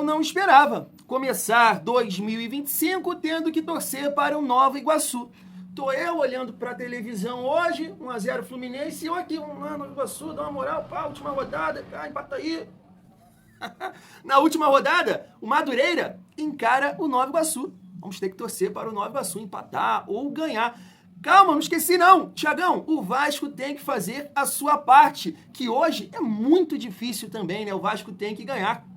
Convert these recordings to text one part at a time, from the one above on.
eu não esperava começar 2025 tendo que torcer para o Nova Iguaçu. Tô eu olhando para a televisão hoje, 1-0 Fluminense, e eu aqui, Nova Iguaçu, dá uma moral, pá, última rodada, empata aí. Na última rodada, o Madureira encara o Nova Iguaçu. Vamos ter que torcer para o Nova Iguaçu empatar ou ganhar. Calma, não esqueci não. Tiagão, o Vasco tem que fazer a sua parte, que hoje é muito difícil também, né? O Vasco tem que ganhar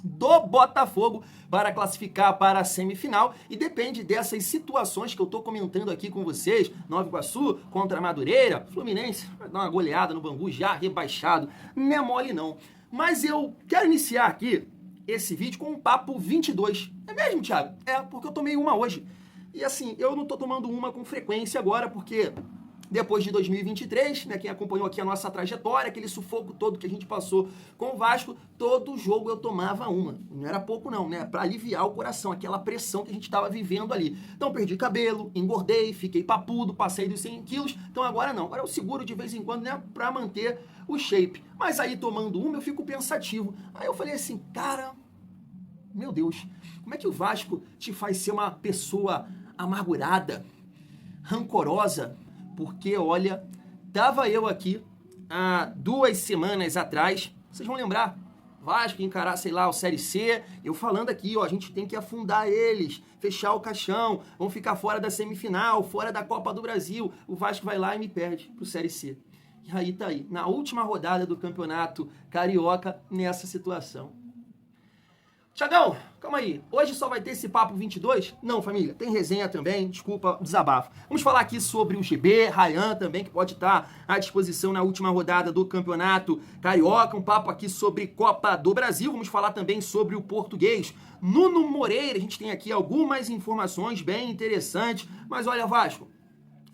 do Botafogo para classificar para a semifinal e depende dessas situações que eu tô comentando aqui com vocês. Nova Iguaçu contra Madureira, Fluminense vai dar uma goleada no Bangu já rebaixado. Não é mole não. Mas eu quero iniciar aqui esse vídeo com um papo 22. É mesmo, Thiago? É, porque eu tomei uma hoje. E assim, eu não tô tomando uma com frequência agora, porque depois de 2023, né, quem acompanhou aqui a nossa trajetória, aquele sufoco todo que a gente passou com o Vasco, todo jogo eu tomava uma. Não era pouco não, né? Pra aliviar o coração, aquela pressão que a gente tava vivendo ali. Então perdi cabelo, engordei, fiquei papudo, passei dos 100 quilos. Então agora não, agora eu seguro de vez em quando, né, pra manter o shape. Mas aí tomando uma eu fico pensativo. Aí eu falei assim, cara, meu Deus, como é que o Vasco te faz ser uma pessoa amargurada, rancorosa? Porque, olha, tava eu aqui há 2 semanas atrás, vocês vão lembrar, Vasco encarar, sei lá, o Série C, eu falando aqui, ó, a gente tem que afundar eles, fechar o caixão, vão ficar fora da semifinal, fora da Copa do Brasil. O Vasco vai lá e me perde pro Série C. E aí tá aí, na última rodada do Campeonato Carioca, nessa situação. Tiagão, calma aí, hoje só vai ter esse papo 22? Não, família, tem resenha também, desculpa o desabafo. Vamos falar aqui sobre o GB, Ryan também, que pode estar à disposição na última rodada do Campeonato Carioca, um papo aqui sobre Copa do Brasil, vamos falar também sobre o português Nuno Moreira, a gente tem aqui algumas informações bem interessantes, mas olha, Vasco,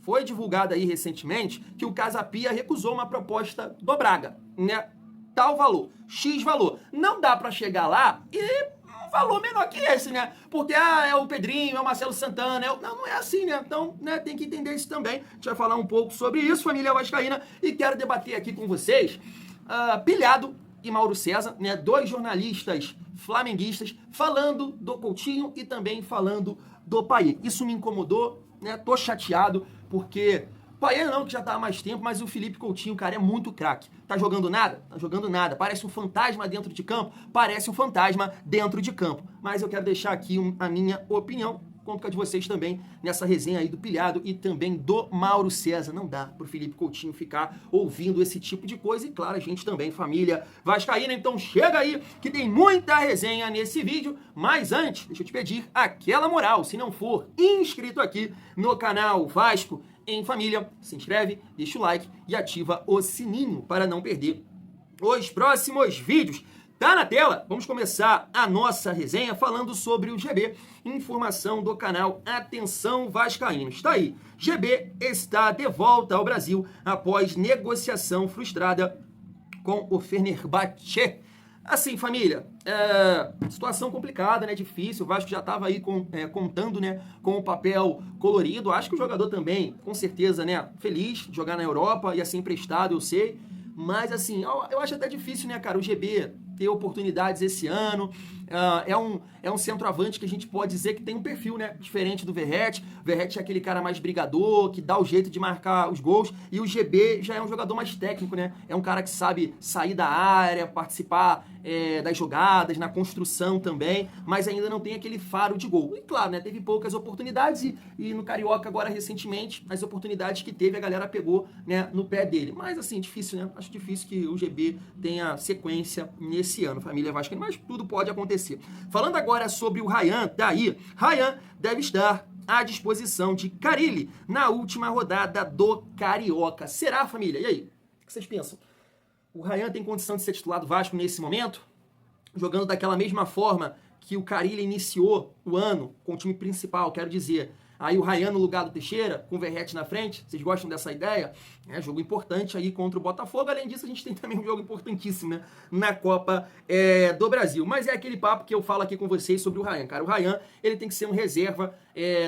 foi divulgado aí recentemente que o Casa Pia recusou uma proposta do Braga, né? Tal valor, X valor. Não dá pra chegar lá e um valor menor que esse, né? Porque, é o Pedrinho, é o Marcelo Santana, não é assim, né? Então, né, tem que entender isso também. A gente vai falar um pouco sobre isso, família vascaína, e quero debater aqui com vocês, Pilhado e Mauro César, né? 2 jornalistas flamenguistas falando do Coutinho e também falando do Payet. Isso me incomodou, né? Tô chateado, porque Payet não, que já tá há mais tempo, mas o Felipe Coutinho, cara, é muito craque. Tá jogando nada? Tá jogando nada. Parece um fantasma dentro de campo? Parece um fantasma dentro de campo. Mas eu quero deixar aqui a minha opinião, conto com a de vocês também, nessa resenha aí do Pilhado e também do Mauro César. Não dá pro Felipe Coutinho ficar ouvindo esse tipo de coisa. E claro, a gente também, família vascaína. Então chega aí, que tem muita resenha nesse vídeo. Mas antes, deixa eu te pedir aquela moral. Se não for inscrito aqui no canal Vasco em Família, se inscreve, deixa o like e ativa o sininho para não perder os próximos vídeos. Tá na tela? Vamos começar a nossa resenha falando sobre o GB. Informação do canal Atenção Vascaínos. Está aí. GB está de volta ao Brasil após negociação frustrada com o Fenerbahçe. Assim, família, situação complicada, né, difícil, o Vasco já estava aí contando, né, com o papel colorido, acho que o jogador também, com certeza, né, feliz de jogar na Europa, ia ser emprestado, eu sei, mas assim, eu acho até difícil, né, cara, o GB ter oportunidades esse ano, é um centroavante que a gente pode dizer que tem um perfil, né, diferente do Verratti. O Verratti é aquele cara mais brigador, que dá o jeito de marcar os gols, e o GB já é um jogador mais técnico, né, é um cara que sabe sair da área, participar das jogadas, na construção também, mas ainda não tem aquele faro de gol. E claro, né, teve poucas oportunidades e no Carioca agora recentemente, as oportunidades que teve a galera pegou, né, no pé dele. Mas assim, difícil, né, acho difícil que o GB tenha sequência nesse ano, família vascaína, mas tudo pode acontecer. Falando agora sobre o Ryan, daí, Ryan deve estar à disposição de Carille na última rodada do Carioca. Será, família? E aí? O que vocês pensam? O Ryan tem condição de ser titular do Vasco nesse momento? Jogando daquela mesma forma que o Carille iniciou o ano com o time principal, quero dizer. Aí o Ryan no lugar do Teixeira, com o Verratti na frente. Vocês gostam dessa ideia? É jogo importante aí contra o Botafogo. Além disso, a gente tem também um jogo importantíssimo, né, na Copa do Brasil. Mas é aquele papo que eu falo aqui com vocês sobre o Ryan. Cara, o Ryan, ele tem que ser um reserva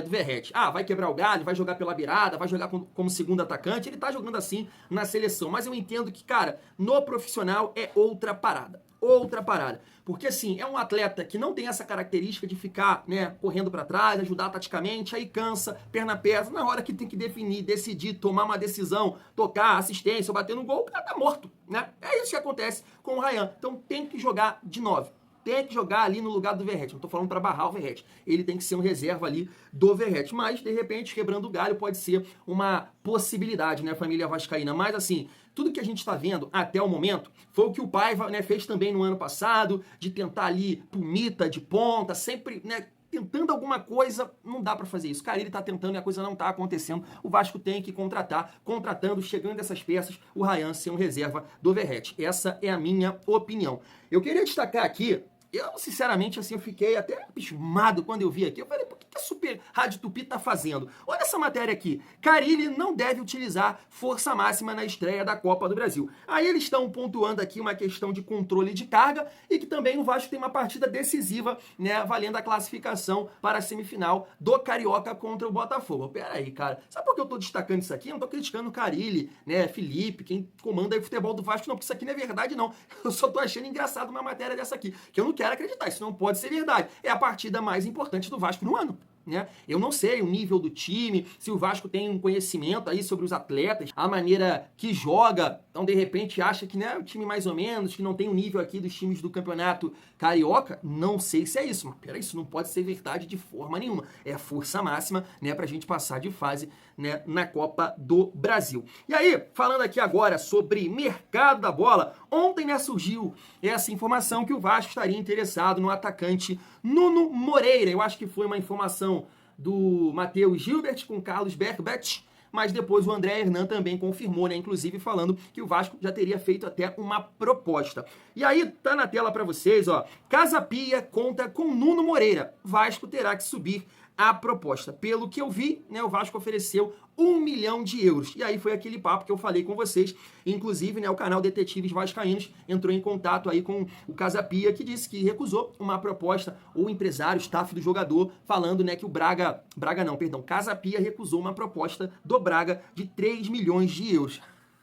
do Verratti. Ah, vai quebrar o galho, vai jogar pela beirada, vai jogar como segundo atacante, ele tá jogando assim na seleção, mas eu entendo que, cara, no profissional é outra parada. Outra parada. Porque, assim, é um atleta que não tem essa característica de ficar, né, correndo para trás, ajudar taticamente, aí cansa, perna pesa. Na hora que tem que definir, decidir, tomar uma decisão, tocar, assistência ou bater no gol, o cara tá morto, né? É isso que acontece com o Ryan. Então tem que jogar de 9. Tem que jogar ali no lugar do Verratti. Não tô falando para barrar o Verratti. Ele tem que ser um reserva ali do Verratti. Mas, de repente, quebrando o galho pode ser uma possibilidade, né, família vascaína? Mas, assim, tudo que a gente está vendo até o momento foi o que o Paiva, né, fez também no ano passado, de tentar ali punita de ponta, sempre, né, tentando alguma coisa. Não dá para fazer isso. Cara, ele tá tentando e a coisa não tá acontecendo. O Vasco tem que contratar, contratando, chegando essas peças, o Ryan ser um reserva do Verratti. Essa é a minha opinião. Eu queria destacar aqui, eu, sinceramente, assim, eu fiquei até abismado quando eu vi aqui. Eu falei, por que a Super Rádio Tupi tá fazendo? Olha essa matéria aqui. Carille não deve utilizar força máxima na estreia da Copa do Brasil. Aí eles estão pontuando aqui uma questão de controle de carga e que também o Vasco tem uma partida decisiva, né, valendo a classificação para a semifinal do Carioca contra o Botafogo. Pera aí, cara. Sabe por que eu tô destacando isso aqui? Eu não tô criticando o Carille, né, Felipe, quem comanda aí o futebol do Vasco, não, porque isso aqui não é verdade, não. Eu só tô achando engraçado uma matéria dessa aqui, que eu não quero acreditar, isso não pode ser verdade. É a partida mais importante do Vasco no ano. Né? Eu não sei o nível do time, se o Vasco tem um conhecimento aí sobre os atletas, a maneira que joga, então de repente acha que, né, o time mais ou menos, que não tem o nível aqui dos times do campeonato carioca, não sei se é isso, mas peraí, isso não pode ser verdade de forma nenhuma, é a força máxima, né, pra gente passar de fase, né, na Copa do Brasil. E aí, falando aqui agora sobre mercado da bola, ontem, né, surgiu essa informação que o Vasco estaria interessado no atacante Nuno Moreira. Eu acho que foi uma informação do Matheus Gilbert com Carlos Berbet, mas depois o André Hernan também confirmou, né, inclusive falando que o Vasco já teria feito até uma proposta. E aí, tá na tela para vocês, ó, Casa Pia conta com Nuno Moreira. Vasco terá que subir a proposta. Pelo que eu vi, né, o Vasco ofereceu 1 milhão de euros. E aí foi aquele papo que eu falei com vocês. Inclusive, né, o canal Detetives Vascaínos entrou em contato aí com o Casa Pia, que disse que recusou uma proposta, o empresário, staff do jogador, falando, né, que o Casa Pia recusou uma proposta do Braga de 3 milhões de euros.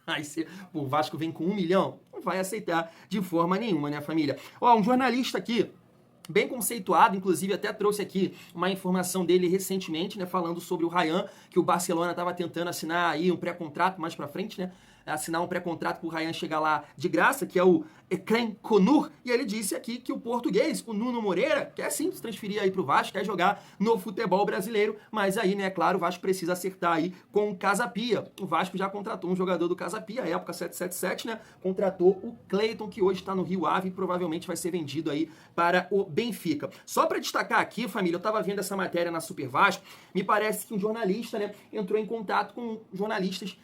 Aí se o Vasco vem com 1 milhão, não vai aceitar de forma nenhuma, né, família? Ó, um jornalista aqui, bem conceituado, inclusive até trouxe aqui uma informação dele recentemente, né, falando sobre o Ryan, que o Barcelona estava tentando assinar aí um pré-contrato mais para frente, né, assinar um pré-contrato para o Ryan chegar lá de graça, que é o Ekren Konur, e ele disse aqui que o português, o Nuno Moreira, quer sim se transferir aí para o Vasco, quer jogar no futebol brasileiro, mas aí, né, é claro, o Vasco precisa acertar aí com o Casa Pia. O Vasco já contratou um jogador do Casa Pia, época 777, né, contratou o Cleiton, que hoje está no Rio Ave e provavelmente vai ser vendido aí para o Benfica. Só para destacar aqui, família, eu estava vendo essa matéria na Super Vasco, me parece que um jornalista, né, entrou em contato com jornalistas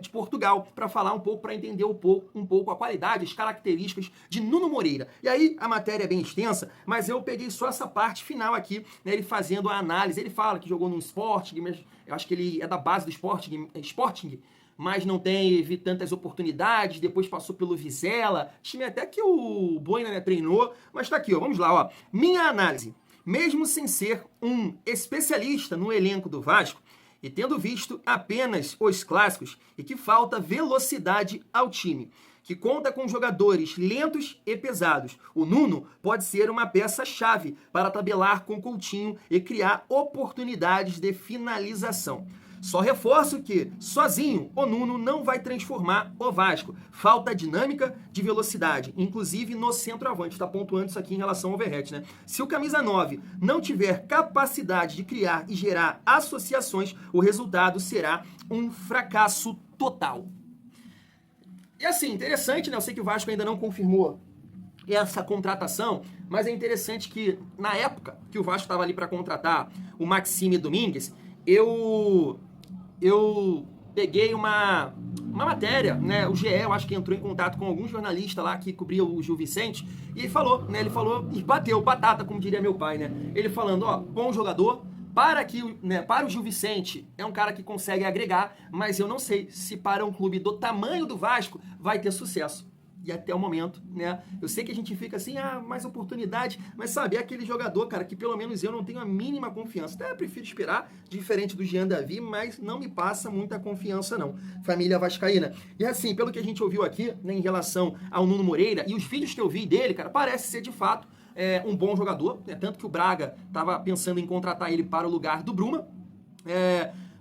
de Portugal para falar um pouco, para entender um pouco a qualidade, as características de Nuno Moreira. E aí a matéria é bem extensa, mas eu peguei só essa parte final aqui, né, ele fazendo a análise. Ele fala que jogou no Sporting, mas eu acho que ele é da base do Sporting, mas não teve tantas oportunidades, depois passou pelo Vizela, time até que o Boina, né, treinou, mas tá aqui, ó, vamos lá, ó. Minha análise, mesmo sem ser um especialista no elenco do Vasco, e tendo visto apenas os clássicos, e que falta velocidade ao time, que conta com jogadores lentos e pesados. O Nuno pode ser uma peça-chave para tabelar com Coutinho e criar oportunidades de finalização. Só reforço que, sozinho, o Nuno não vai transformar o Vasco. Falta dinâmica de velocidade, inclusive no centroavante. Está pontuando isso aqui em relação ao Verratti, né? Se o camisa 9 não tiver capacidade de criar e gerar associações, o resultado será um fracasso total. E assim, interessante, né? Eu sei que o Vasco ainda não confirmou essa contratação, mas é interessante que, na época que o Vasco estava ali para contratar o Maxime Domingues, eu peguei uma matéria, né? O GE, eu acho que entrou em contato com algum jornalista lá que cobria o Gil Vicente, e ele falou e bateu batata, como diria meu pai, né? Ele falando, ó, bom jogador, para o Gil Vicente, é um cara que consegue agregar, mas eu não sei se para um clube do tamanho do Vasco vai ter sucesso. E até o momento, né? Eu sei que a gente fica assim, mais oportunidade, mas sabe, é aquele jogador, cara, que pelo menos eu não tenho a mínima confiança. Até eu prefiro esperar, diferente do Jean Davi, mas não me passa muita confiança, não. Família vascaína. E assim, pelo que a gente ouviu aqui, né, em relação ao Nuno Moreira, e os vídeos que eu vi dele, cara, parece ser de fato um bom jogador, né? Tanto que o Braga estava pensando em contratar ele para o lugar do Bruma.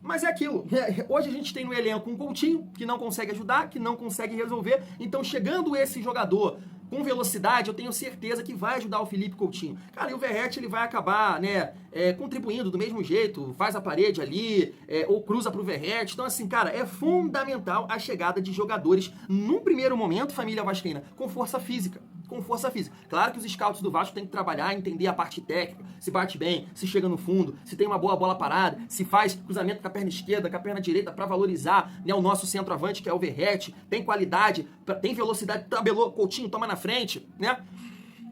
Mas é aquilo, hoje a gente tem no elenco um Coutinho que não consegue ajudar, que não consegue resolver, então chegando esse jogador com velocidade, eu tenho certeza que vai ajudar o Felipe Coutinho. Cara, e o Verratti, ele vai acabar, né, contribuindo do mesmo jeito, faz a parede ali, ou cruza pro Verratti. Então, assim, cara, é fundamental a chegada de jogadores, num primeiro momento, família vascaína, com força física. Com força física. Claro que os scouts do Vasco têm que trabalhar, entender a parte técnica, se bate bem, se chega no fundo, se tem uma boa bola parada, se faz cruzamento com a perna esquerda, com a perna direita para valorizar, né, o nosso centroavante, que é o Verratti, tem qualidade, tem velocidade, tabelou, Coutinho, toma na frente, né?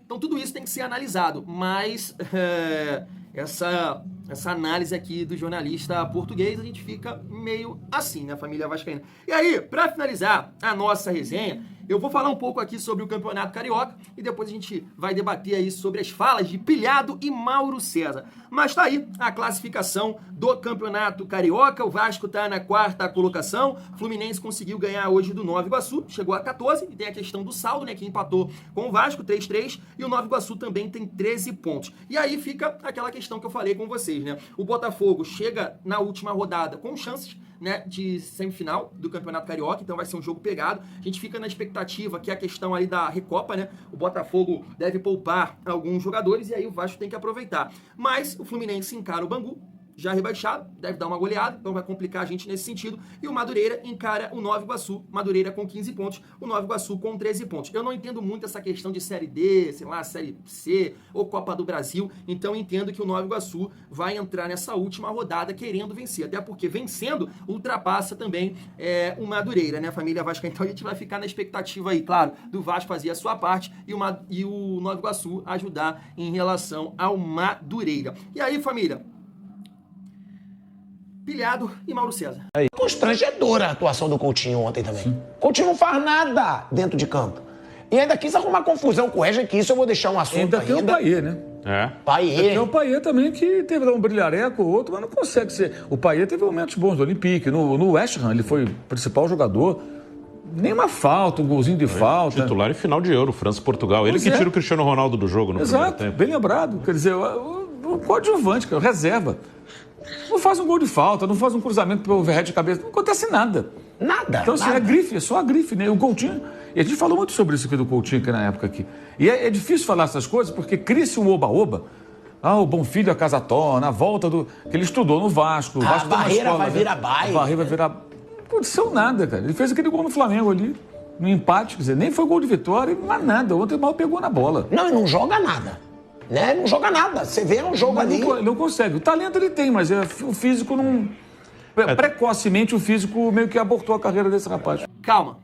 Então tudo isso tem que ser analisado, mas essa análise aqui do jornalista português, a gente fica meio assim, né, família vascaína. E aí, para finalizar a nossa resenha, eu vou falar um pouco aqui sobre o Campeonato Carioca e depois a gente vai debater aí sobre as falas de Pilhado e Mauro César. Mas tá aí a classificação do Campeonato Carioca. O Vasco tá na 4ª colocação. Fluminense conseguiu ganhar hoje do Nova Iguaçu, chegou a 14, e tem a questão do saldo, né, que empatou com o Vasco, 3-3, e o Nova Iguaçu também tem 13 pontos. E aí fica aquela questão que eu falei com vocês, né? O Botafogo chega na última rodada com chances, né, de semifinal do Campeonato Carioca, então vai ser um jogo pegado. A gente fica na expectativa que a questão ali da Recopa, né, o Botafogo deve poupar alguns jogadores e aí o Vasco tem que aproveitar. Mas o Fluminense encara o Bangu, já rebaixado, deve dar uma goleada, então vai complicar a gente nesse sentido. E o Madureira encara o Nova Iguaçu, Madureira com 15 pontos, o Nova Iguaçu com 13 pontos. Eu não entendo muito essa questão de Série D, sei lá, Série C ou Copa do Brasil, então entendo que o Nova Iguaçu vai entrar nessa última rodada querendo vencer, até porque vencendo ultrapassa também o Madureira, né, família Vasco. Então a gente vai ficar na expectativa aí, claro, do Vasco fazer a sua parte e o Nova Iguaçu ajudar em relação ao Madureira. E aí, família, Pilhado e Mauro César. Constrangedora a atuação do Coutinho ontem também. Sim. Coutinho não faz nada dentro de campo. E ainda quis arrumar confusão com o Regis, que isso eu vou deixar um assunto ainda. Tem o Payet, né? Payet. Tem o Payet também, que teve um brilhareco ou outro, mas não consegue ser. O Payet teve momentos bons no Olympique. No West Ham, ele foi o principal jogador. Nenhuma falta, um golzinho de falta. Titular em final de Euro, França-Portugal. Ele que tira o Cristiano Ronaldo do jogo no primeiro tempo. Bem lembrado. Quer dizer, o coadjuvante, cara, reserva. Não faz um gol de falta, não faz um cruzamento pro Verratti de cabeça, não acontece nada. Nada. Então, assim, é só a grife, né? O Coutinho, e a gente falou muito sobre isso aqui do Coutinho aqui na época aqui. E é difícil falar essas coisas porque cria-se um oba-oba. O bom filho a casa torna, a volta do... que ele estudou no Vasco. O Vasco a barreira vai virar baile. A barreira vai virar... Não aconteceu nada, cara. Ele fez aquele gol no Flamengo ali, no empate, quer dizer, nem foi gol de vitória, não há nada. Ontem mal pegou na bola. Não, e não joga nada. Né? Não joga nada. Você vê um jogo ali. Não consegue. O talento ele tem, mas o físico não... Precocemente o físico meio que abortou a carreira desse rapaz. Calma.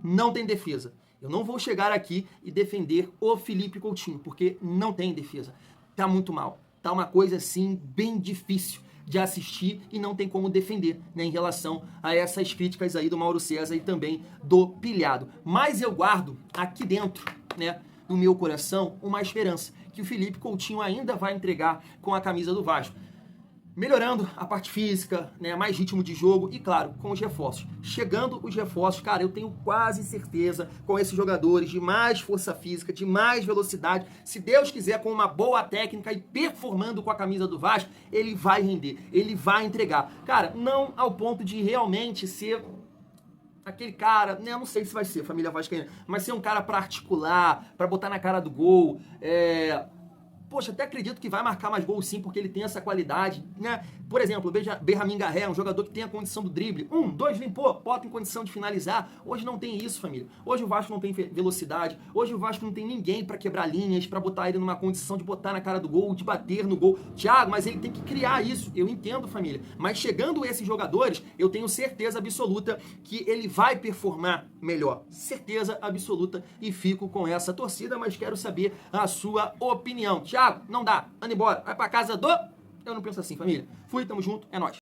Não tem defesa. Eu não vou chegar aqui e defender o Felipe Coutinho, porque não tem defesa. Tá muito mal. Tá uma coisa, assim, bem difícil de assistir e não tem como defender, né, em relação a essas críticas aí do Mauro César e também do Pilhado. Mas eu guardo aqui dentro, né, no meu coração, uma esperança que o Felipe Coutinho ainda vai entregar com a camisa do Vasco. Melhorando a parte física, né, mais ritmo de jogo e, claro, com os reforços. Chegando os reforços, cara, eu tenho quase certeza com esses jogadores de mais força física, de mais velocidade, se Deus quiser, com uma boa técnica e performando com a camisa do Vasco, ele vai render, ele vai entregar. Cara, não ao ponto de realmente ser... aquele cara, né, eu não sei se vai ser família vascaína, mas ser um cara pra articular, pra botar na cara do gol, Poxa, até acredito que vai marcar mais gols sim, porque ele tem essa qualidade, né? Por exemplo, o Berramin Garré, um jogador que tem a condição do drible. 1, 2, limpou, bota em condição de finalizar. Hoje não tem isso, família. Hoje o Vasco não tem velocidade. Hoje o Vasco não tem ninguém pra quebrar linhas, pra botar ele numa condição de botar na cara do gol, de bater no gol. Thiago, mas ele tem que criar isso. Eu entendo, família. Mas chegando esses jogadores, eu tenho certeza absoluta que ele vai performar melhor. Certeza absoluta. E fico com essa torcida, mas quero saber a sua opinião. Thiago, não dá. Anda embora. Vai pra casa do... Eu não penso assim, família. Fui, tamo junto, é nóis.